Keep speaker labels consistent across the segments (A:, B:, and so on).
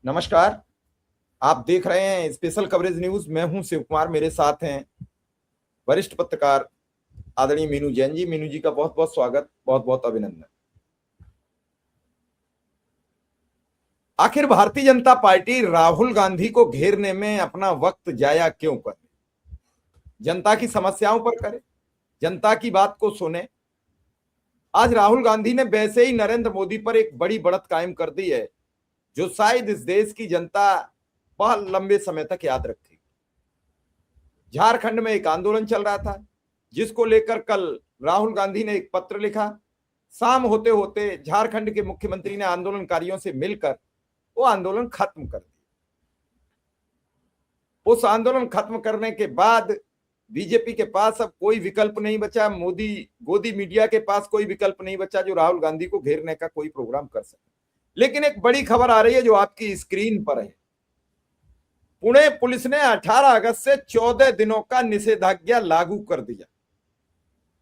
A: नमस्कार। आप देख रहे हैं स्पेशल कवरेज न्यूज। मैं हूं शिव कुमार। मेरे साथ हैं वरिष्ठ पत्रकार आदरणीय मीनू जैन जी। मीनू जी का बहुत बहुत स्वागत, बहुत बहुत अभिनंदन। आखिर भारतीय जनता पार्टी राहुल गांधी को घेरने में अपना वक्त जाया क्यों करे? जनता की समस्याओं पर करे, जनता की बात को सुने। आज राहुल गांधी ने वैसे ही नरेंद्र मोदी पर एक बड़ी बढ़त कायम कर दी है, जो शायद इस देश की जनता बहुत लंबे समय तक याद रखेगी। झारखंड में एक आंदोलन चल रहा था, जिसको लेकर कल राहुल गांधी ने एक पत्र लिखा। शाम होते होते झारखंड के मुख्यमंत्री ने आंदोलनकारियों से मिलकर वो आंदोलन खत्म कर दिया। उस आंदोलन खत्म करने के बाद बीजेपी के पास अब कोई विकल्प नहीं बचा, मोदी गोदी मीडिया के पास कोई विकल्प नहीं बचा जो राहुल गांधी को घेरने का कोई प्रोग्राम कर सके। लेकिन एक बड़ी खबर आ रही है जो आपकी स्क्रीन पर है। पुणे पुलिस ने 18 अगस्त से 14 दिनों का निषेधाज्ञा लागू कर दिया।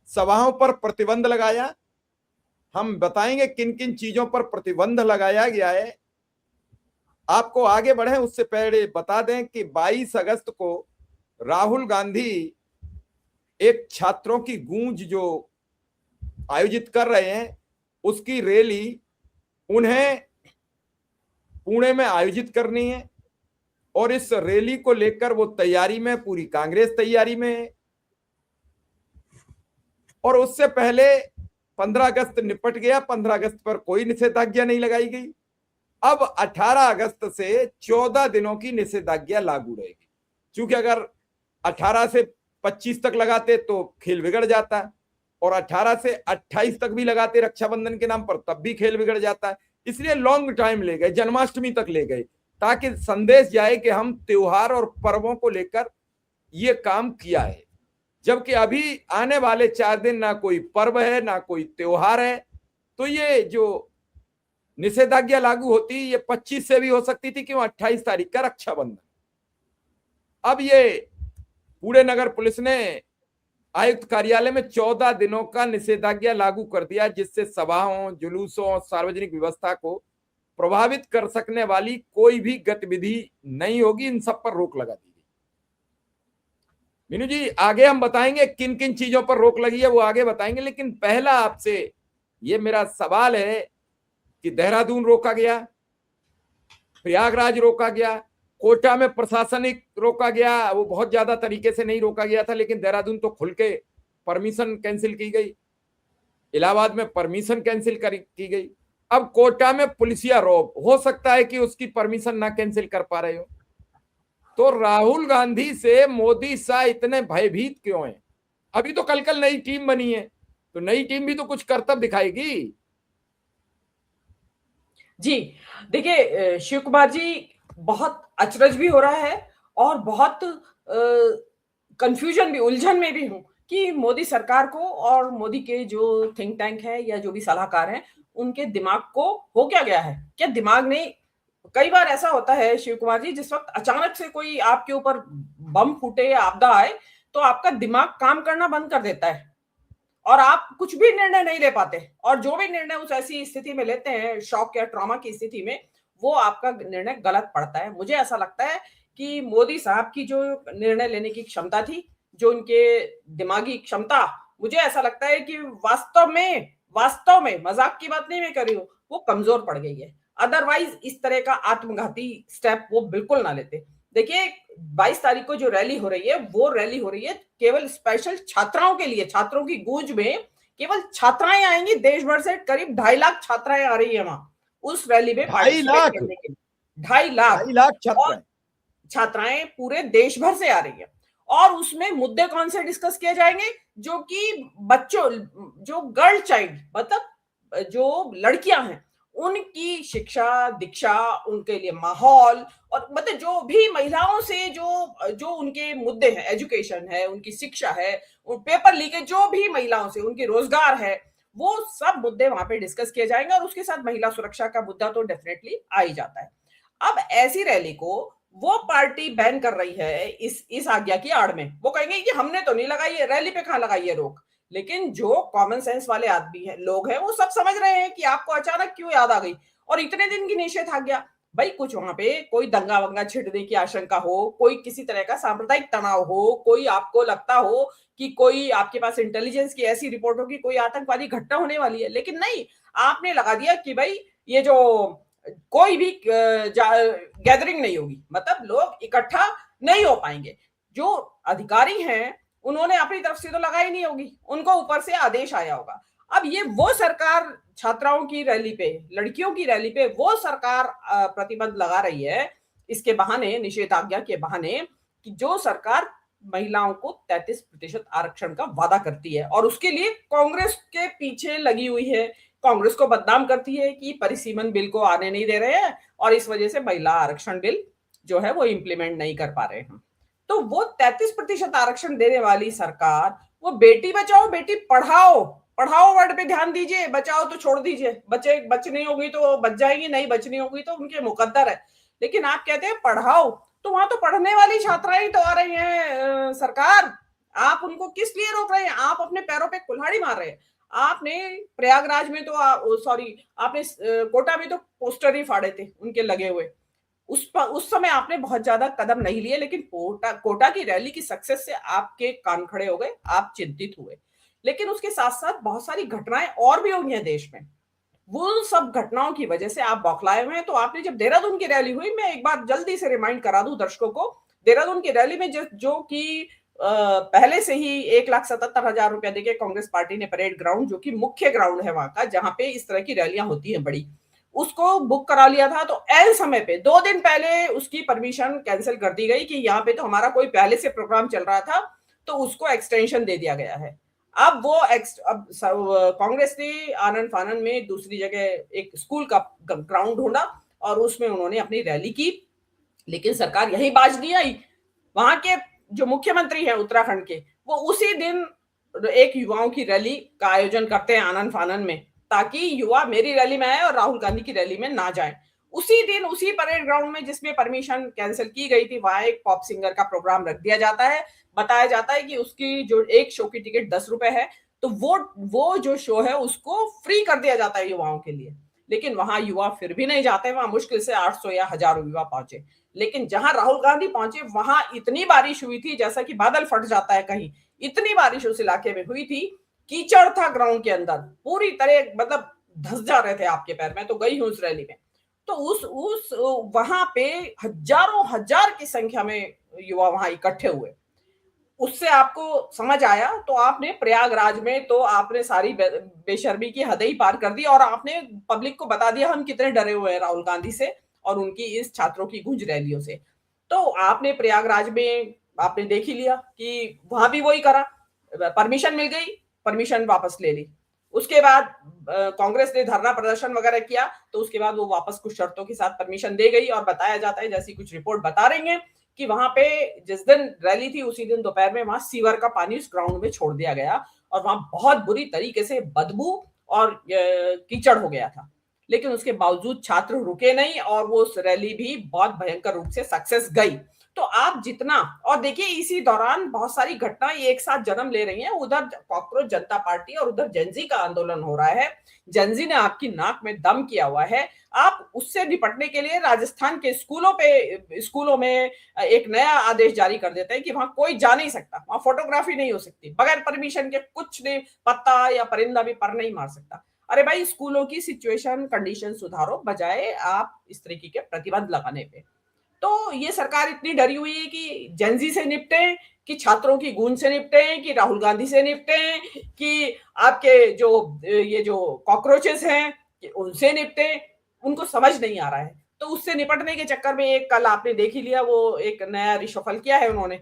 A: सभाओं पर प्रतिबंध लगाया। हम बताएंगे किन किन चीजों पर प्रतिबंध लगाया गया है। आपको आगे बढ़े उससे पहले बता दें कि 22 अगस्त को राहुल गांधी एक छात्रों की गूंज जो आयोजित कर रहे हैं, उसकी रैली उन्हें पुणे में आयोजित करनी है। और इस रैली को लेकर वो तैयारी में, पूरी कांग्रेस तैयारी में है। और उससे पहले 15 अगस्त निपट गया। 15 अगस्त पर कोई निषेधाज्ञा नहीं लगाई गई। अब 18 अगस्त से 14 दिनों की निषेधाज्ञा लागू रहेगी। क्योंकि अगर 18 से 25 तक लगाते तो खेल बिगड़ जाता, और 18 से 28 तक भी लगाते रक्षाबंधन के नाम पर, तब भी खेल बिगड़ जाता है। इसलिए लॉन्ग टाइम ले गए, जन्माष्टमी तक ले गए, ताकि संदेश जाए कि हम त्योहार और पर्वों को लेकर ये काम किया है। जबकि अभी आने वाले 4 दिन ना कोई पर्व है ना कोई त्योहार है। तो ये जो निषेधाज्ञा लागू होती, ये 25 से भी हो सकती थी, क्यों 28 तारीख का रक्षाबंधन। अब ये पुणे नगर पुलिस ने आयुक्त कार्यालय में 14 दिनों का निषेधाज्ञा लागू कर दिया, जिससे सभाओं, जुलूसों, सार्वजनिक व्यवस्था को प्रभावित कर सकने वाली कोई भी गतिविधि नहीं होगी। इन सब पर रोक लगा दी गई। मीनू जी, आगे हम बताएंगे किन किन चीजों पर रोक लगी है, वो आगे बताएंगे। लेकिन पहला आपसे ये मेरा सवाल है कि देहरादून रोका गया, प्रयागराज रोका गया, कोटा में प्रशासनिक रोका गया। वो बहुत ज्यादा तरीके से नहीं रोका गया था, लेकिन देहरादून तो खुल के परमिशन कैंसिल की गई। इलाहाबाद में परमिशन कैंसिल की गई। अब कोटा में पुलिसिया रौब, हो सकता है कि उसकी परमिशन ना कैंसिल कर पा रहे हो। तो राहुल गांधी से मोदी शाह इतने भयभीत क्यों हैं? अभी तो कल कल नई टीम बनी है, तो नई टीम भी तो कुछ करतब दिखाएगी।
B: जी देखिए शिव कुमार जी, बहुत अचरज भी हो रहा है और बहुत कंफ्यूजन भी, उलझन में भी हूं कि मोदी सरकार को और मोदी के जो थिंक टैंक है या जो भी सलाहकार हैं, उनके दिमाग को हो क्या गया है। क्या दिमाग नहीं, कई बार ऐसा होता है शिव कुमार जी, जिस वक्त अचानक से कोई आपके ऊपर बम फूटे या आपदा आए तो आपका दिमाग काम करना बंद कर देता है और आप कुछ भी निर्णय नहीं ले पाते। और जो भी निर्णय उस ऐसी स्थिति में लेते हैं, शॉक या ट्रॉमा की स्थिति में, वो आपका निर्णय गलत पड़ता है। मुझे ऐसा लगता है कि मोदी साहब की जो निर्णय लेने की क्षमता थी, जो उनके दिमागी क्षमता, मुझे ऐसा लगता है कि वास्तव में मजाक की बात नहीं मैं कर रही हूं, वो कमजोर पड़ गई है। अदरवाइज इस तरह का आत्मघाती स्टेप वो बिल्कुल ना लेते। देखिए 22 तारीख को जो रैली हो रही है, वो रैली हो रही है केवल स्पेशल छात्राओं के लिए। छात्रों की गूंज में केवल छात्राएं आएंगी, देश भर से करीब 2.5 लाख छात्राएं आ रही है वहां उस रैली में
A: ढाई
B: पार्टिसिपेट
A: लाख
B: करने के लिए। 2.5 लाख
A: 2.5 लाख
B: और
A: छात्र।
B: छात्राएं पूरे देश भर से आ रही है। और उसमें मुद्दे कौन से डिस्कस किए जाएंगे? जो कि बच्चों, जो गर्ल चाइल्ड, मतलब जो लड़कियां हैं, उनकी शिक्षा दीक्षा, उनके लिए माहौल, और मतलब जो भी महिलाओं से जो जो उनके मुद्दे हैं, एजुकेशन है, उनकी शिक्षा है, पेपर लीकेज, जो भी महिलाओं से उनके रोजगार है, वो सब मुद्दे वहां पे डिस्कस किए जाएंगे। और उसके साथ महिला सुरक्षा का मुद्दा तो डेफिनेटली आ ही जाता है। अब ऐसी रैली को वो पार्टी बैन कर रही है इस आज्ञा की आड़ में। वो कहेंगे कि हमने तो नहीं लगाई है, रैली पे कहां लगाई है रोक। लेकिन जो कॉमन सेंस वाले आदमी है, लोग हैं, वो सब समझ रहे हैं कि आपको अचानक क्यों याद आ गई और इतने दिन की निषेधाज्ञा। भाई कुछ वहां पे कोई दंगा वंगा छिड़ने की आशंका हो, कोई किसी तरह का सांप्रदायिक तनाव हो, कोई आपको लगता हो कि कोई आपके पास इंटेलिजेंस की ऐसी रिपोर्ट हो कि कोई आतंकवादी घटना होने वाली है, लेकिन नहीं, आपने लगा दिया कि भाई ये जो कोई भी गैदरिंग नहीं होगी, मतलब लोग इकट्ठा नहीं हो पाएंगे। जो अधिकारी हैं उन्होंने अपनी तरफ से तो लगाई नहीं होगी, उनको ऊपर से आदेश आया होगा। अब ये वो सरकार छात्राओं की रैली पे, लड़कियों की रैली पे वो सरकार प्रतिबंध लगा रही है इसके बहाने, निषेधाज्ञा के बहाने, कि जो सरकार महिलाओं को 33% आरक्षण का वादा करती है और उसके लिए कांग्रेस के पीछे लगी हुई है, कांग्रेस को बदनाम करती है कि परिसीमन बिल को आने नहीं दे रहे हैं और इस वजह से महिला आरक्षण बिल जो है वो इंप्लीमेंट नहीं कर पा रहे हैं। तो वो 33% आरक्षण देने वाली सरकार, वो बेटी बचाओ बेटी पढ़ाओ, पढ़ाओ वर्ड पे ध्यान दीजिए, बचाओ तो छोड़ दीजिए, बचनी होगी तो बच जाएंगी, नहीं बचनी होगी तो उनके मुकद्दर है। लेकिन आप कहते हैं पढ़ाओ, तो वहां तो पढ़ने वाली छात्राएं तो आ रही हैं सरकार, आप उनको किस लिए रोक रहे हैं? आप अपने पैरों पे कुल्हाड़ी मार रहे हैं। आपने प्रयागराज में तो सॉरी, आपने कोटा में तो पोस्टर ही फाड़े थे उनके लगे हुए, उस समय आपने बहुत ज्यादा कदम नहीं लिए, लेकिन कोटा की रैली की सक्सेस से आपके कान खड़े हो गए, आप चिंतित हुए। लेकिन उसके साथ साथ बहुत सारी घटनाएं और भी हुई हैं देश में, वो सब घटनाओं की वजह से आप बौखलाए हुए हैं। तो आपने जब देहरादून की रैली हुई, मैं एक बार जल्दी से रिमाइंड करा दूं दर्शकों को, देहरादून की रैली में जो कि पहले से ही 1,77,000 रुपया देके कांग्रेस पार्टी ने परेड ग्राउंड, जो कि मुख्य ग्राउंड है वहां का जहां पे इस तरह की रैलियां होती हैं बड़ी, उसको बुक करा लिया था। तो ऐन समय पे 2 दिन पहले उसकी परमिशन कैंसिल कर दी गई कि यहाँ पे तो हमारा कोई पहले से प्रोग्राम चल रहा था, तो उसको एक्सटेंशन दे दिया गया है। अब कांग्रेस ने आनंद फानन में दूसरी जगह एक स्कूल का ग्राउंड ढूंढा और उसमें उन्होंने अपनी रैली की, लेकिन सरकार यही बाज नहीं आई। वहां के जो मुख्यमंत्री हैं उत्तराखंड के, वो उसी दिन एक युवाओं की रैली का आयोजन करते हैं आनंद फानन में, ताकि युवा मेरी रैली में आए और राहुल गांधी की रैली में ना जाए। उसी दिन उसी परेड ग्राउंड में जिसमें परमिशन कैंसिल की गई थी, वहां एक पॉप सिंगर का प्रोग्राम रख दिया जाता है। बताया जाता है कि उसकी जो एक शो की टिकट 10 रुपए है, तो वो जो शो है उसको फ्री कर दिया जाता है युवाओं के लिए। लेकिन वहां युवा फिर भी नहीं जाते, वहां मुश्किल से 800 या 1000 युवा पहुंचे। लेकिन जहां राहुल गांधी पहुंचे वहां इतनी बारिश हुई थी, जैसा कि बादल फट जाता है कहीं, इतनी बारिश उस इलाके में हुई थी, कीचड़ था ग्राउंड के अंदर पूरी तरह, मतलब धंस जा रहे थे आपके पैर। मैं तो गई हूं उस रैली में, तो उस वहां पे हजारों हजार की संख्या में युवा वहां इकट्ठे हुए। उससे आपको समझ आया तो आपने प्रयागराज में तो आपने सारी बेशर्मी की हद ही पार कर दी और आपने पब्लिक को बता दिया हम कितने डरे हुए हैं राहुल गांधी से और उनकी इस छात्रों की गूंज रैलियों से। तो आपने प्रयागराज में आपने देख ही लिया कि वहां भी वही करा, परमिशन मिल गई, परमिशन वापस ले ली। उसके बाद कांग्रेस ने धरना प्रदर्शन वगैरह किया, तो उसके बाद वो वापस कुछ शर्तों के साथ परमिशन दे गई और बताया जाता है, जैसी कुछ रिपोर्ट बता रही है, कि वहां पे जिस दिन रैली थी उसी दिन दोपहर में वहां सीवर का पानी उस ग्राउंड में छोड़ दिया गया और वहां बहुत बुरी तरीके से बदबू और कीचड़ हो गया था। लेकिन उसके बावजूद छात्र रुके नहीं और वो रैली भी बहुत भयंकर रूप से सक्सेस गई। तो आप जितना, और देखिए इसी दौरान बहुत सारी घटनाएं एक साथ जन्म ले रही हैं, उधर कॉकरोच जनता पार्टी और उधर जेनजी का आंदोलन हो रहा है, जेनजी ने आपकी नाक में दम किया हुआ है। आप उससे निपटने के लिए राजस्थान के स्कूलों में एक नया आदेश जारी कर देते हैं कि वहां कोई जा नहीं सकता, वहां फोटोग्राफी नहीं हो सकती, बगैर परमिशन के कुछ नहीं, पत्ता या परिंदा भी पर नहीं मार सकता। अरे भाई, स्कूलों की सिचुएशन कंडीशन सुधारो, बजाय आप इस तरीके के प्रतिबंध लगाने पे। तो ये सरकार इतनी डरी हुई है कि जेनजी से निपटे, कि छात्रों की गूंज से निपटे, कि राहुल गांधी से निपटे, कि आपके जो ये जो कॉकरोचेस हैं उनसे निपटे, उनको समझ नहीं आ रहा है। तो उससे निपटने के चक्कर में एक कल आपने देख ही लिया, वो एक नया रिशफल किया है उन्होंने,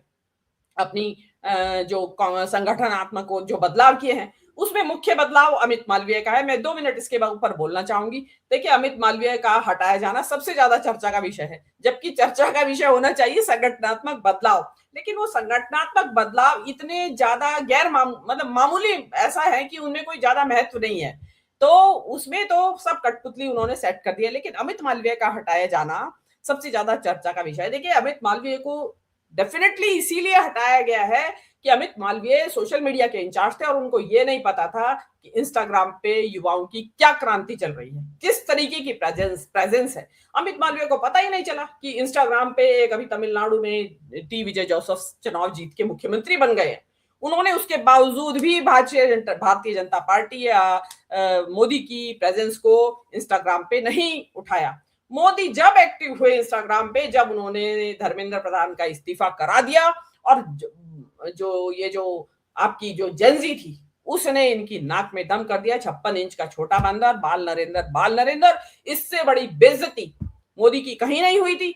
B: अपनी जो संगठनात्मक जो बदलाव किए हैं, उसमें मुख्य बदलाव अमित मालवीय का है। मैं 2 मिनट इसके ऊपर बोलना चाहूंगी। देखिए, अमित मालवीय का हटाया जाना सबसे ज्यादा चर्चा का विषय है, जबकि चर्चा का विषय होना चाहिए संगठनात्मक बदलाव। लेकिन वो संगठनात्मक बदलाव इतने ज्यादा मतलब मामूली ऐसा है कि उनमें कोई ज्यादा महत्व नहीं है, तो उसमें तो सब कठपुतली उन्होंने सेट कर दिया। लेकिन अमित मालवीय का हटाया जाना सबसे ज्यादा चर्चा का विषय है। देखिए, अमित मालवीय को डेफिनेटली इसीलिए हटाया गया है कि अमित मालवीय सोशल मीडिया के इंचार्ज थे और उनको ये नहीं पता था कि इंस्टाग्राम पे युवाओं की क्या क्रांति चल रही है, किस तरीके की प्रेजेंस है। अमित मालवीय को पता ही नहीं चला कि इंस्टाग्राम पे एक अभी तमिलनाडु में टी विजय जोसेफ चुनाव जीत के मुख्यमंत्री बन गए हैं। उन्होंने उसके बावजूद भी भारतीय जनता पार्टी या मोदी की प्रेजेंस को इंस्टाग्राम पे नहीं उठाया। मोदी जब एक्टिव हुए इंस्टाग्राम पे, जब उन्होंने धर्मेंद्र प्रधान का इस्तीफा करा दिया और जो आपकी जो जेंजी थी उसने इनकी नाक में दम कर दिया। 56 इंच का छोटा बंदर, बाल नरेंद्र, इससे बड़ी बेइज्जती मोदी की कहीं नहीं हुई थी।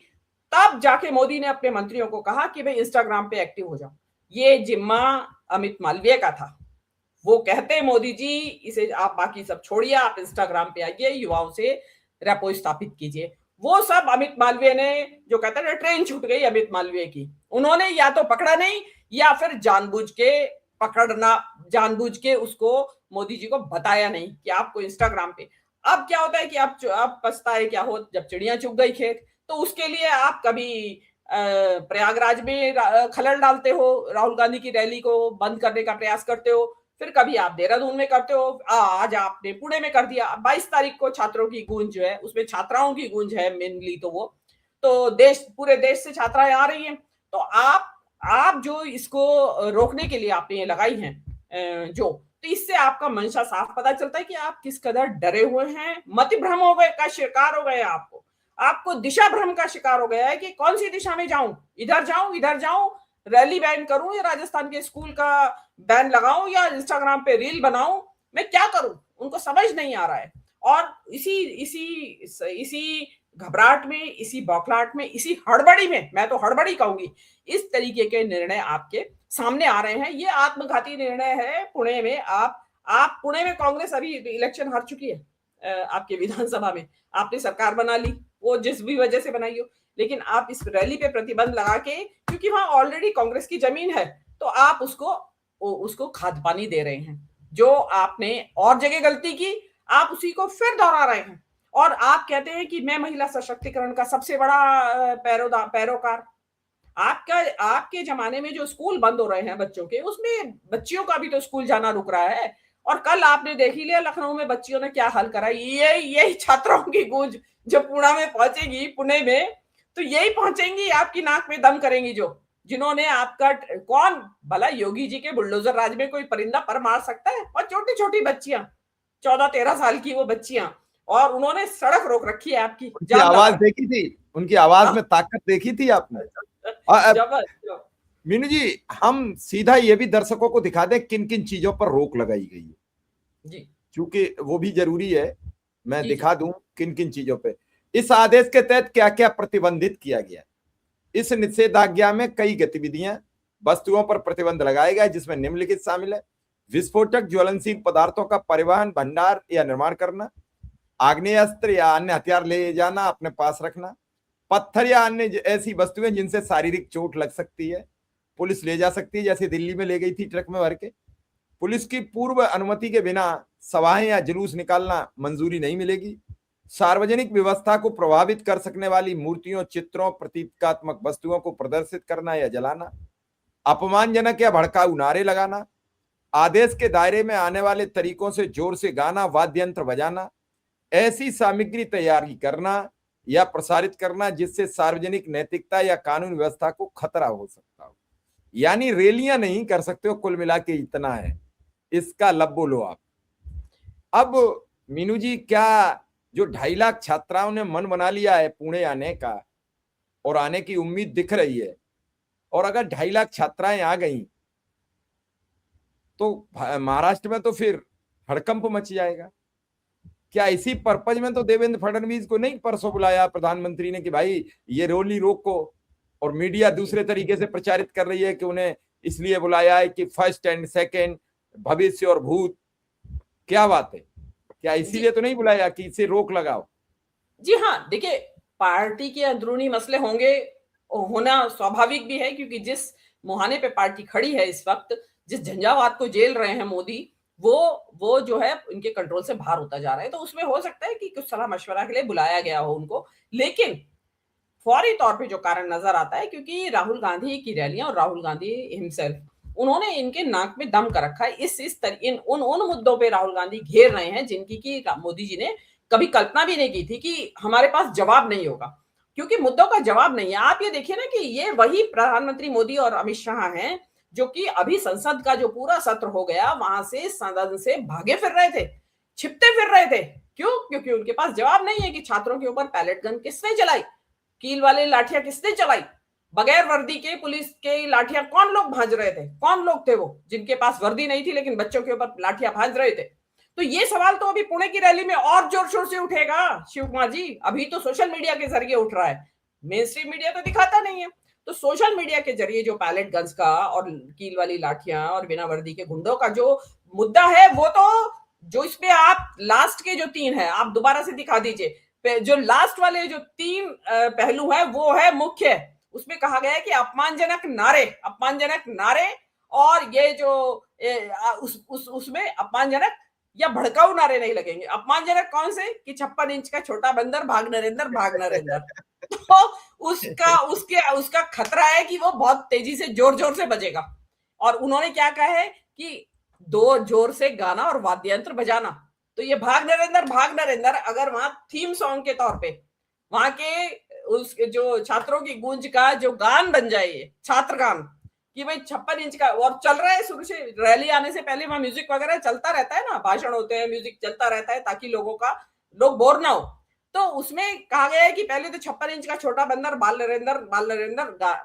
B: तब जाके मोदी ने अपने मंत्रियों को कहा कि भाई इंस्टाग्राम पे एक्टिव हो जाओ। ये जिम्मा अमित मालवीय का था। वो कहते मोदी जी इसे आप बाकी सब छोड़िए, आप इंस्टाग्राम पे आइए, युवाओं से रेपो स्थापित कीजिए। वो सब अमित मालवीय ने, जो कहते हैं ट्रेन छूट गई अमित मालवीय की, उन्होंने या तो पकड़ा नहीं या फिर जानबूझ के उसको मोदी जी को बताया नहीं कि आपको इंस्टाग्राम पे। अब क्या होता है कि आप पछताए क्या हो जब चिड़िया चुग गई खेत। तो उसके लिए आप कभी प्रयागराज में खलल डालते हो, राहुल गांधी की रैली को बंद करने का प्रयास करते हो, फिर कभी आप देहरादून में करते हो, आज आपने पुणे में कर दिया। 22 तारीख को छात्रों की गूंज जो है उसमें छात्राओं की गूंज है मेनली, तो वो तो पूरे देश से छात्राएं आ रही हैं। तो आप जो इसको रोकने के लिए आपने ये लगाई हैं तो इससे आपका मंशा साफ पता चलता है कि आप किस कदर डरे हुए हैं, मति भ्रम हो गए का शिकार हो गए। आपको दिशा भ्रम का शिकार हो गया है कि कौन सी दिशा में जाऊं, इधर जाऊं, रैली बैन करूं या राजस्थान के स्कूल का बैन लगाऊं या इंस्टाग्राम पे रील बनाऊं, मैं क्या करूं, उनको समझ नहीं आ रहा है। और इसी घबराहट में, इसी बौखलाहट में, इसी हड़बड़ी में, मैं तो हड़बड़ी कहूंगी, इस तरीके के निर्णय आपके सामने आ रहे हैं। ये आत्मघाती निर्णय है। पुणे में आप पुणे में कांग्रेस अभी इलेक्शन हार चुकी है, आपके विधानसभा में आपने सरकार बना ली, वो जिस भी वजह से बनाई हो, लेकिन आप इस रैली पे प्रतिबंध लगा के, क्योंकि वहां ऑलरेडी कांग्रेस की जमीन है, तो आप उसको खाद पानी दे रहे हैं। जो आपने और जगह गलती की, आप उसी को फिर दोहरा रहे हैं। और आप कहते हैं कि मैं महिला सशक्तिकरण का सबसे बड़ा पैरोकार। आपके जमाने में जो स्कूल बंद हो रहे हैं बच्चों के, उसमें बच्चियों का भी तो स्कूल जाना रुक रहा है। और कल आपने देख ही लिया लखनऊ में बच्चियों ने क्या हाल करा। यही छात्राओं की गूंज जब पुणे में तो यही पहुंचेंगी, आपकी नाक में दम करेंगी। जिन्होंने आपका कौन भला योगी जी के बुलडोजर राज में कोई परिंदा पर मार सकता है। और छोटी छोटी बच्चियां, 14-13 साल की वो बच्चियां, और उन्होंने सड़क रोक रखी है आपकी।
A: उनकी आवाज देखी थी, उनकी आवाज में ताकत देखी थी आपने। मीनू जी, हम सीधा ये भी दर्शकों को दिखा दें किन किन चीजों पर रोक लगाई गई है
B: जी,
A: क्योंकि वो भी जरूरी है। मैं दिखा दूं किन किन चीजों पे इस आदेश के तहत क्या क्या प्रतिबंधित किया गया। इस निषेधाज्ञा में कई गतिविधियां, वस्तुओं पर प्रतिबंध लगाया गया, जिसमें निम्नलिखित शामिल है: विस्फोटक ज्वलनशील पदार्थों का परिवहन, भंडार या निर्माण करना, आग्नेयास्त्र या अन्य हथियार ले जाना, अपने पास रखना, पत्थर या अन्य ऐसी वस्तुएं जिनसे शारीरिक चोट लग सकती है, पुलिस ले जा सकती है, जैसे दिल्ली में ले गई थी ट्रक में भर के। पुलिस की पूर्व अनुमति के बिना सभाएं या जुलूस निकालना मंजूरी नहीं मिलेगी। सार्वजनिक व्यवस्था को प्रभावित कर सकने वाली मूर्तियों, चित्रों, प्रतीकात्मक वस्तुओं को प्रदर्शित करना या जलाना, अपमानजनक या भड़काऊ नारे लगाना, आदेश के दायरे में आने वाले तरीकों से जोर से गाना, वाद्य यंत्र बजाना, ऐसी सामग्री तैयारी करना या प्रसारित करना जिससे सार्वजनिक नैतिकता या कानून व्यवस्था को खतरा हो सकता हो। यानी रैलियां नहीं कर सकते हो। कुल मिला के इतना है, इसका लब बोलो आप। अब मीनू जी, क्या जो 2.5 लाख छात्राओं ने मन बना लिया है पुणे आने का और आने की उम्मीद दिख रही है, और अगर 2.5 लाख छात्राएं आ गई तो महाराष्ट्र में तो फिर हड़कंप मच जाएगा। क्या इसी पर्पज में तो देवेंद्र फडणवीस को नहीं परसों बुलाया प्रधानमंत्री ने कि भाई ये रैली रोको, और मीडिया दूसरे तरीके से प्रचारित कर रही है कि उन्हें इसलिए बुलाया है कि फर्स्ट एंड सेकंड, भविष्य और भूत। क्या बात है, क्या इसीलिए तो नहीं बुलाया कि इसे रोक लगाओ?
B: जी हाँ, देखिए, पार्टी के अंदरूनी मसले होंगे, होना स्वाभाविक भी है, क्योंकि जिस मुहाने पे पार्टी खड़ी है इस वक्त, जिस झंझावात को झेल रहे हैं मोदी, वो जो है इनके कंट्रोल से बाहर होता जा रहा है। तो उसमें हो सकता है कि कुछ सलाह मशवरा के लिए बुलाया गया हो उनको। लेकिन फौरी तौर पे जो कारण नजर आता है, क्योंकि राहुल गांधी की रैलियां और राहुल गांधी हिमसेल्फ, उन्होंने इनके नाक में दम कर रखा है। उन मुद्दों पे राहुल गांधी घेर रहे हैं जिनकी की मोदी जी ने कभी कल्पना भी नहीं की थी कि हमारे पास जवाब नहीं होगा, क्योंकि मुद्दों का जवाब नहीं है। आप ये देखिए ना कि ये वही प्रधानमंत्री मोदी और अमित शाह हैं जो कि अभी संसद का जो पूरा सत्र हो गया वहां से सदन से भागे फिर रहे थे, छिपते फिर रहे थे। क्यों? क्योंकि उनके पास जवाब नहीं है कि छात्रों के ऊपर पैलेट गन किसने चलाई, कील वाले लाठियां किसने चलाई, बगैर वर्दी के पुलिस के लाठियां कौन लोग भांज रहे थे, कौन लोग थे वो जिनके पास वर्दी नहीं थी लेकिन बच्चों के ऊपर लाठियां भांज रहे थे। तो ये सवाल तो अभी पुणे की रैली में और जोर शोर से उठेगा शिव कुमार जी। अभी तो सोशल मीडिया के जरिए उठ रहा है, मेन स्ट्रीम मीडिया तो दिखाता नहीं है। तो सोशल मीडिया के जरिए जो पैलेट गन्स का और कील वाली लाठियां और बिना वर्दी के गुंडों का जो मुद्दा है, वो तो जो इसमें आप लास्ट के जो 3 है आप दोबारा से दिखा दीजिए। जो लास्ट वाले जो 3 पहलू है वो है मुख्य। उसमें कहा गया है कि अपमानजनक नारे और ये जो उसमें अपमानजनक या भड़काऊ नारे नहीं लगेंगे। अपमानजनक कौन से? कि 56 इंच का छोटा बंदर भाग नरेंद्र भाग नरेंद्र। तो उसका खतरा है कि वो बहुत तेजी से जोर जोर से बजेगा। और उन्होंने क्या कहा है कि दो जोर से गाना और वाद्य यंत्र बजाना। तो ये भाग नरेंद्र अगर वहां थीम सॉन्ग के तौर पे वहां के उस जो छात्रों की गूंज का जो गान बन जाए, ये छात्र गान कि भाई 56 इंच का, और चल रहा है शुरू से, रैली आने से पहले वहां म्यूजिक वगैरह चलता रहता है ना, भाषण होते हैं, म्यूजिक चलता रहता है ताकि लोग बोर ना हो। तो उसमें कहा गया है कि पहले तो 56 इंच का छोटा बंदर बाल नरेंद्र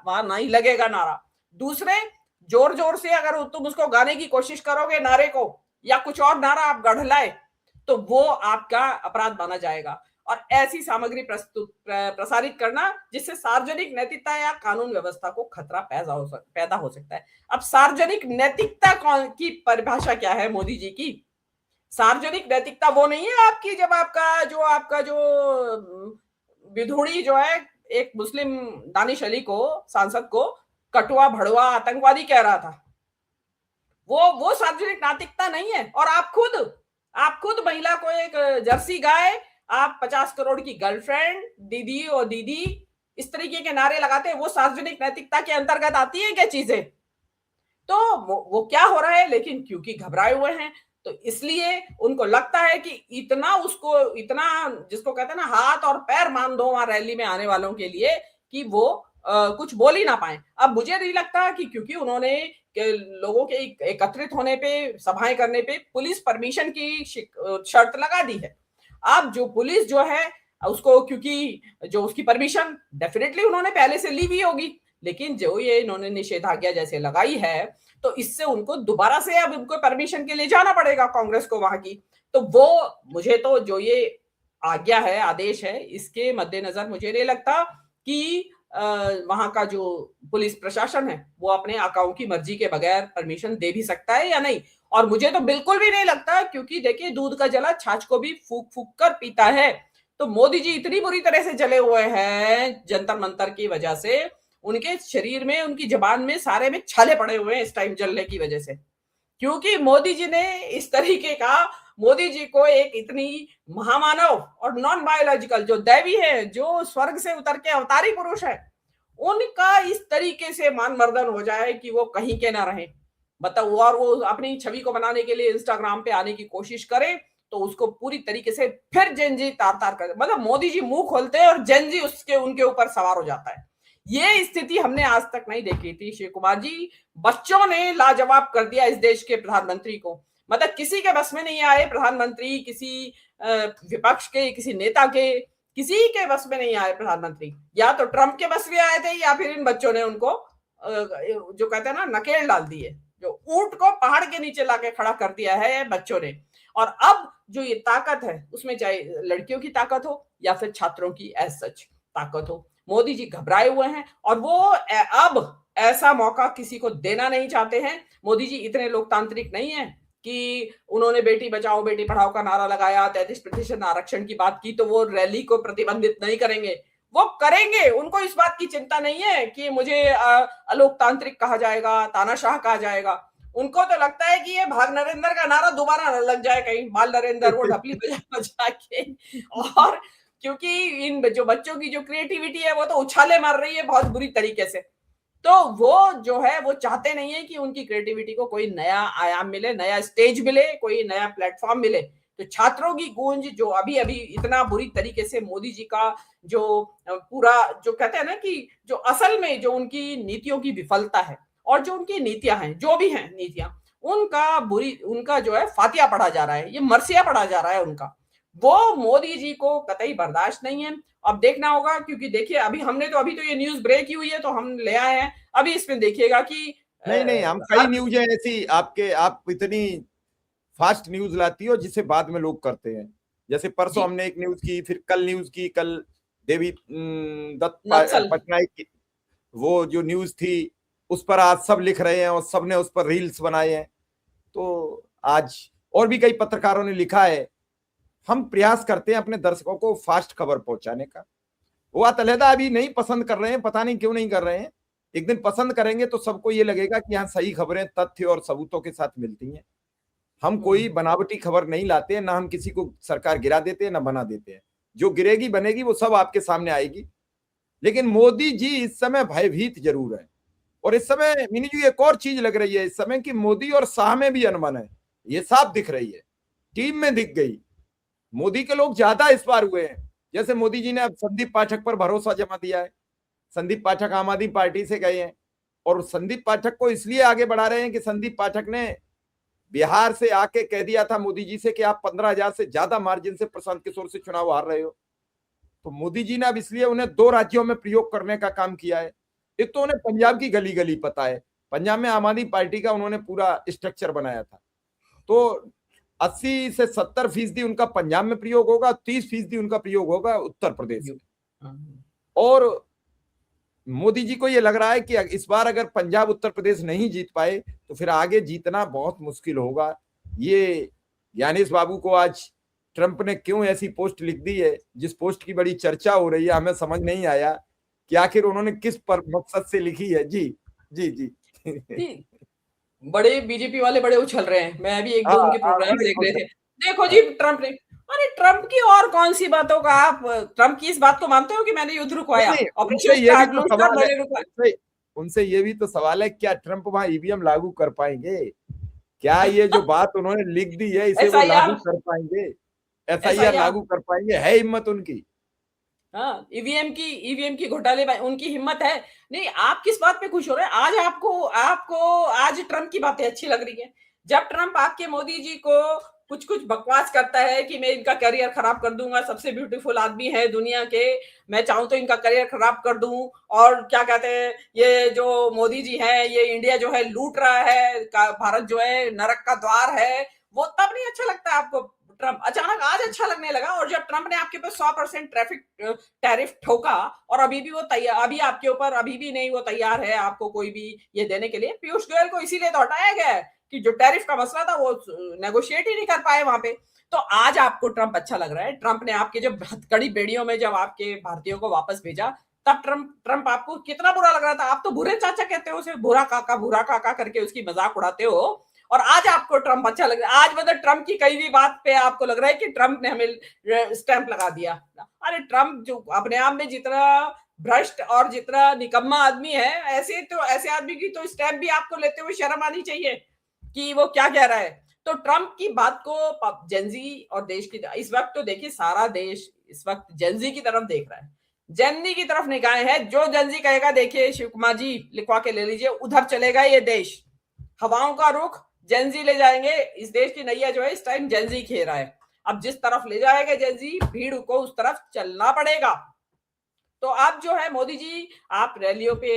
B: वहां नहीं लगेगा नारा। दूसरे, जोर जोर से अगर तुम उसको गाने की कोशिश करोगे नारे को, या कुछ और नारा आप गढ़ लाए, तो वो आपका अपराध माना जाएगा। और ऐसी सामग्री प्रसारित करना जिससे सार्वजनिक नैतिकता या कानून व्यवस्था को खतरा पैदा हो सकता है। अब सार्वजनिक नैतिकता की परिभाषा क्या है मोदी जी की? सार्वजनिक नैतिकता वो नहीं है आपकी जब आपका जो विधुड़ी जो है एक मुस्लिम दानिश अली को, सांसद को कटुआ भड़वा आतंकवादी कह रहा था, वो सार्वजनिक नैतिकता नहीं है। और आप खुद महिला को एक जर्सी गाय, आप 50 करोड़ की गर्लफ्रेंड, दीदी और दीदी, इस तरीके के नारे लगाते हैं, वो सार्वजनिक नैतिकता के अंतर्गत आती है क्या चीजें? तो वो क्या हो रहा है, लेकिन क्योंकि घबराए हुए हैं तो इसलिए उनको लगता है कि इतना जिसको कहते हैं ना हाथ और पैर मान दो वहां रैली में आने वालों के लिए कि वो कुछ बोल ही ना पाए। अब मुझे नहीं लगता कि क्योंकि उन्होंने लोगों के एकत्रित होने पे, सभाएं करने पे पुलिस परमिशन की शर्त लगा दी है। अब जो पुलिस जो है उसको, क्योंकि जो उसकी परमिशन डेफिनेटली उन्होंने पहले से ली हुई होगी, लेकिन जो ये इन्होंने निषेधाज्ञा जैसे लगाई है तो इससे उनको दोबारा से अब उनको परमिशन के लिए जाना पड़ेगा कांग्रेस को वहां की। तो वो मुझे तो जो ये आज्ञा है, आदेश है, इसके मद्देनजर मुझे नहीं लगता कि वहां का जो पुलिस प्रशासन है वो अपने आकाओं की मर्जी के बगैर परमिशन दे भी सकता है या नहीं। और मुझे तो बिल्कुल भी नहीं लगता, क्योंकि देखिए दूध का जला छाछ को भी फूक फूक कर पीता है। तो मोदी जी इतनी बुरी तरह से जले हुए हैं जंतर मंतर की वजह से, उनके शरीर में, उनकी जबान में, सारे में छाले पड़े हुए हैं इस टाइम जलने की वजह से, क्योंकि मोदी जी ने इस तरीके का, मोदी जी को एक इतनी महामानव और नॉन बायोलॉजिकल जो दैवी है, जो स्वर्ग से उतर के अवतारी पुरुष है, उनका इस तरीके से मान मर्दन हो जाए कि वो कहीं के ना रहे, बताओ। और वो अपनी छवि को बनाने के लिए इंस्टाग्राम पे आने की कोशिश करे तो उसको पूरी तरीके से फिर जेनजी तार तार कर, मतलब मोदी जी मुंह खोलते हैं और जेनजी उनके ऊपर सवार हो जाता है। ये स्थिति हमने आज तक नहीं देखी थी शिव कुमार जी। बच्चों ने लाजवाब कर दिया इस देश के प्रधानमंत्री को, मतलब किसी के बस में नहीं आए प्रधानमंत्री, किसी विपक्ष के, किसी नेता के, किसी के बस में नहीं आए प्रधानमंत्री। या तो ट्रंप के बस में आए थे या फिर इन बच्चों ने उनको जो कहते हैं ना नकेल डाल दी है, जो ऊंट को पहाड़ के नीचे लाके खड़ा कर दिया है बच्चों ने। और अब जो ये ताकत है उसमें चाहे लड़कियों की ताकत हो या फिर छात्रों की एज सच ताकत हो, मोदी जी घबराए हुए हैं और वो अब ऐसा मौका किसी को देना नहीं चाहते हैं। मोदी जी इतने लोकतांत्रिक नहीं है कि उन्होंने बेटी बचाओ बेटी पढ़ाओ का नारा लगाया, 33% आरक्षण की बात की, तो वो रैली को प्रतिबंधित नहीं करेंगे, वो करेंगे। उनको इस बात की चिंता नहीं है कि मुझे अलोकतांत्रिक कहा जाएगा, तानाशाह कहा जाएगा। उनको तो लगता है कि ये भाग नरेंद्र का नारा दोबारा न लग जाए कहीं, बाल नरेंद्र वो ढपली बजा बजा के। और क्योंकि इन जो बच्चों की जो क्रिएटिविटी है वो तो उछाले मार रही है बहुत बुरी तरीके से, तो वो जो है वो चाहते नहीं है कि उनकी क्रिएटिविटी को कोई नया आयाम मिले, नया स्टेज मिले, कोई नया प्लेटफॉर्म मिले। तो छात्रों की गूंज जो अभी अभी इतना बुरी तरीके से मोदी जी का जो पूरा जो कहते हैं ना कि जो असल में जो उनकी नीतियों की विफलता है और जो उनकी नीतियां हैं, जो भी हैं नीतियां, उनका जो है फातिया पढ़ा जा रहा है, ये मरसिया पढ़ा जा रहा है उनका। वो मोदी जी को कतई बर्दाश्त नहीं है। अब देखना होगा, क्योंकि देखिए अभी तो ये न्यूज ब्रेक ही हुई है तो हम ले आए हैं। अभी इसमें देखिएगा कि
A: नहीं, हम कई न्यूज है ऐसी आपके, आप इतनी फास्ट न्यूज लाती हो जिसे बाद में लोग करते हैं। जैसे परसों हमने एक न्यूज की, फिर कल न्यूज की, कल देवी दत्त पटनायक की वो जो न्यूज थी उस पर आज सब लिख रहे हैं और सबने उस पर रील्स बनाए हैं। तो आज और भी कई पत्रकारों ने लिखा है। हम प्रयास करते हैं अपने दर्शकों को फास्ट खबर पहुंचाने का। वो अलहदा अभी नहीं पसंद कर रहे हैं, पता नहीं क्यों नहीं कर रहे हैं। एक दिन पसंद करेंगे तो सबको ये लगेगा कि यहाँ सही खबरें तथ्य और सबूतों के साथ मिलती हैं। हम कोई बनावटी खबर नहीं लाते हैं, ना हम किसी को सरकार गिरा देते हैं ना बना देते हैं। जो गिरेगी बनेगी वो सब आपके सामने आएगी। लेकिन मोदी जी इस समय भयभीत जरूर है। और इस समय मिनी जी एक और चीज लग रही है इस समय कि मोदी और शाह में भी अनबन है, ये साफ दिख रही है, टीम में दिख गई। मोदी के लोग ज्यादा इस बार हुए हैं। जैसे मोदी जी ने अब संदीप पाठक पर भरोसा जमा दिया है। संदीप पाठक आम आदमी पार्टी से गए हैं और संदीप पाठक को इसलिए आगे बढ़ा रहे हैं कि संदीप पाठक ने बिहार से आके कह दिया था मोदी जी से कि आप 15,000 से ज्यादा मार्जिन से प्रशांत किशोर से चुनाव हार रहे हो। तो मोदी जी ने अब इसलिए उन्हें 2 राज्यों में प्रयोग करने का काम किया है। एक तो उन्हें पंजाब की गली गली पता है, पंजाब में आम आदमी पार्टी का उन्होंने पूरा स्ट्रक्चर बनाया था। तो 80 से 70% उनका पंजाब में प्रयोग होगा, 30% उनका प्रयोग होगा उत्तर प्रदेश में। और मोदी जी को यह लग रहा है कि इस बार अगर पंजाब उत्तर प्रदेश नहीं जीत पाए तो फिर आगे जीतना बहुत मुश्किल होगा। ये ज्ञानेश बाबू को आज ट्रंप ने क्यों ऐसी पोस्ट लिख दी है, जिस पोस्ट की बड़ी चर्चा हो रही है, हमें समझ नहीं आया कि आखिर उन्होंने किस पर मकसद से लिखी है। जी जी जी, जी।
B: बड़े बीजेपी वाले बड़े उछल रहे हैं। मैं भी एक दो उनके प्रोग्राम देख रहे थे। देखो जी ट्रंप ने, अरे ट्रंप की और कौन सी बातों का, आप ट्रंप की इस बात को मानते हो कि मैंने युद्ध रुकवाया,
A: ऑपरेशन स्टार्ट मैंने रुकवाया? उनसे ये भी तो सवाल है, क्या ट्रंप वहां ईवीएम लागू कर पाएंगे? क्या ये जो बात उन्होंने लिख दी है इसे वो लागू कर पाएंगे? एसआईआर लागू कर पाएंगे? है हिम्मत उनकी?
B: हाँ, ईवीएम की घोटाले उनकी हिम्मत है। नहीं, आप किस बात पे खुश हो रहे हैं? आज आपको आज ट्रंप की बातें अच्छी लग रही है। जब ट्रंप आपके मोदी जी को कुछ बकवास करता है कि मैं इनका करियर खराब कर दूंगा, सबसे ब्यूटीफुल आदमी है दुनिया के, मैं चाहूं तो इनका करियर खराब कर दूं, और क्या कहते हैं ये जो मोदी जी है ये इंडिया जो है लूट रहा है, भारत जो है नरक का द्वार है, वो तब नहीं अच्छा लगता है आपको? ट्रंप अचानक आज अच्छा लगने लगा। और जब ट्रंप ने आपके ऊपर 100% ट्रैफिक टैरिफ ठोका और अभी भी वो तैयार, अभी आपके ऊपर अभी भी नहीं वो तैयार है आपको कोई भी ये देने के लिए। पीयूष गोयल को इसीलिए तो हटाया गया है कि जो टैरिफ का मसला था वो नेगोशिएट ही नहीं कर पाए वहां पे। तो आज आपको ट्रंप अच्छा लग रहा है। ट्रंप ने आपके जब हथकड़ी बेड़ियों में जब आपके भारतीयों को वापस भेजा तब ट्रंप आपको कितना बुरा लग रहा था। आप तो बुरे चाचा कहते हो उसे, बुरा काका करके उसकी मजाक उड़ाते हो, और आज आपको ट्रंप अच्छा लग रहा है। आज मतलब ट्रंप की कई भी बात पे आपको लग रहा है कि ट्रंप ने हमें स्टैंप लगा दिया। अरे ट्रंप जो अपने आप में जितना भ्रष्ट और जितना निकम्मा आदमी है, ऐसे आदमी की तो स्टैंप भी आपको लेते हुए शर्म आनी चाहिए कि वो क्या कह रहा है। तो ट्रंप की बात को जेनजी और देश की, इस वक्त तो देखिए सारा देश इस वक्त जेनजी की तरफ देख रहा है। जेनजी की तरफ निगाहें हैं। जो जेनजी कहेगा, देखिए शिव कुमार जी लिखवा के ले लीजिए, उधर चलेगा ये देश। हवाओं का रुख जेनजी ले जाएंगे। इस देश की नैया जो है इस टाइम जेनजी खेल रहा है। अब जिस तरफ ले जाएगा जेनजी, भीड़ को उस तरफ चलना पड़ेगा। तो आप जो है मोदी जी, आप रैलियों पे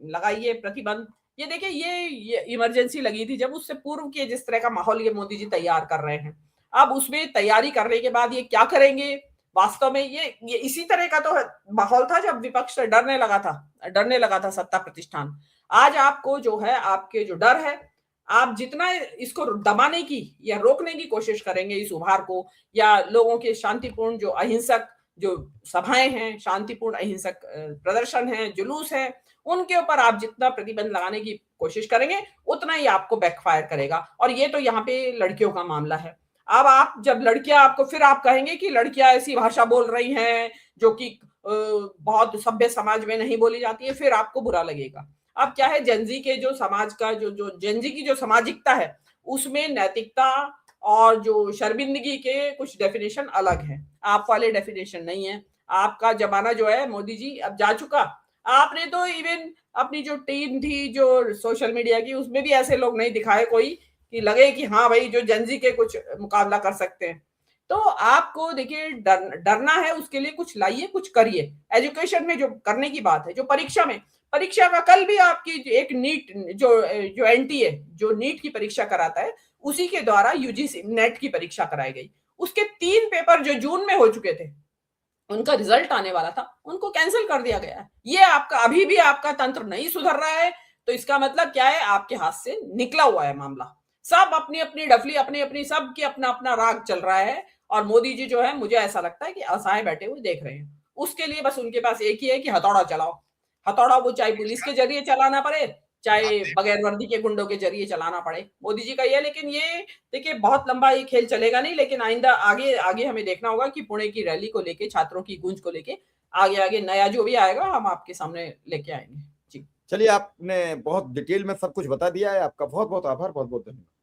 B: लगाइए प्रतिबंध। ये देखिए ये इमरजेंसी लगी थी जब, उससे पूर्व के जिस तरह का माहौल ये मोदी जी तैयार कर रहे हैं, अब उसमें तैयारी करने के बाद ये क्या करेंगे वास्तव में, ये इसी तरह का तो माहौल था जब विपक्ष डरने लगा था सत्ता प्रतिष्ठान। आज आपको जो है आपके जो डर है, आप जितना इसको दबाने की या रोकने की कोशिश करेंगे इस उभार को, या लोगों के शांतिपूर्ण जो अहिंसक जो सभाएं हैं, शांतिपूर्ण अहिंसक प्रदर्शन है, जुलूस है, उनके ऊपर आप जितना प्रतिबंध लगाने की कोशिश करेंगे उतना ही आपको बैकफायर करेगा। और ये तो यहाँ पे लड़कियों का मामला है। अब आप जब लड़कियां आपको, फिर आप कहेंगे कि लड़कियां ऐसी भाषा बोल रही हैं जो कि बहुत सभ्य समाज में नहीं बोली जाती है, फिर आपको बुरा लगेगा। अब क्या है, जेनजी के जो समाज का जो जेनजी की जो सामाजिकता है उसमें नैतिकता और जो शर्मिंदगी के कुछ डेफिनेशन अलग है, आप वाले डेफिनेशन नहीं है। आपका जमाना जो है मोदी जी अब जा चुका। आपने तो इवन अपनी जो टीम थी जो सोशल मीडिया की, उसमें भी ऐसे लोग नहीं दिखाए कोई कि लगे कि हाँ भाई जो जेनजी के कुछ मुकाबला कर सकते हैं। तो आपको देखिए डरना है, उसके लिए कुछ लाइए, कुछ करिए। एजुकेशन में जो करने की बात है, जो परीक्षा का कल भी आपकी एक नीट जो एनटीए जो नीट की परीक्षा कराता है, उसी के द्वारा यूजीसी नेट की परीक्षा कराई गई। उसके 3 पेपर जो जून में हो चुके थे, उनका रिजल्ट आने वाला था, उनको कैंसिल कर दिया गया है। ये आपका अभी भी आपका तंत्र नहीं सुधर रहा है, तो इसका मतलब क्या है, आपके हाथ से निकला हुआ है मामला। सब अपनी अपनी डफली, अपनी अपनी सबकी अपना अपना राग चल रहा है, और मोदी जी जो है मुझे ऐसा लगता है कि असहाय बैठे हुए देख रहे हैं। उसके लिए बस उनके पास एक ही है कि हथौड़ा चलाओ। हथौड़ा वो चाहे पुलिस के जरिए चलाना पड़े, चाहे बगैर वर्दी के गुंडों के जरिए चलाना पड़े, मोदी जी का ये। लेकिन ये देखिए बहुत लंबा ये खेल चलेगा नहीं, लेकिन आइंदा आगे आगे हमें देखना होगा कि पुणे की रैली को लेके, छात्रों की गूंज को लेके आगे आगे नया जो भी आएगा हम आपके सामने लेके आएंगे। जी
A: चलिए, आपने बहुत डिटेल में सब कुछ बता दिया है। आपका बहुत बहुत आभार, बहुत बहुत धन्यवाद।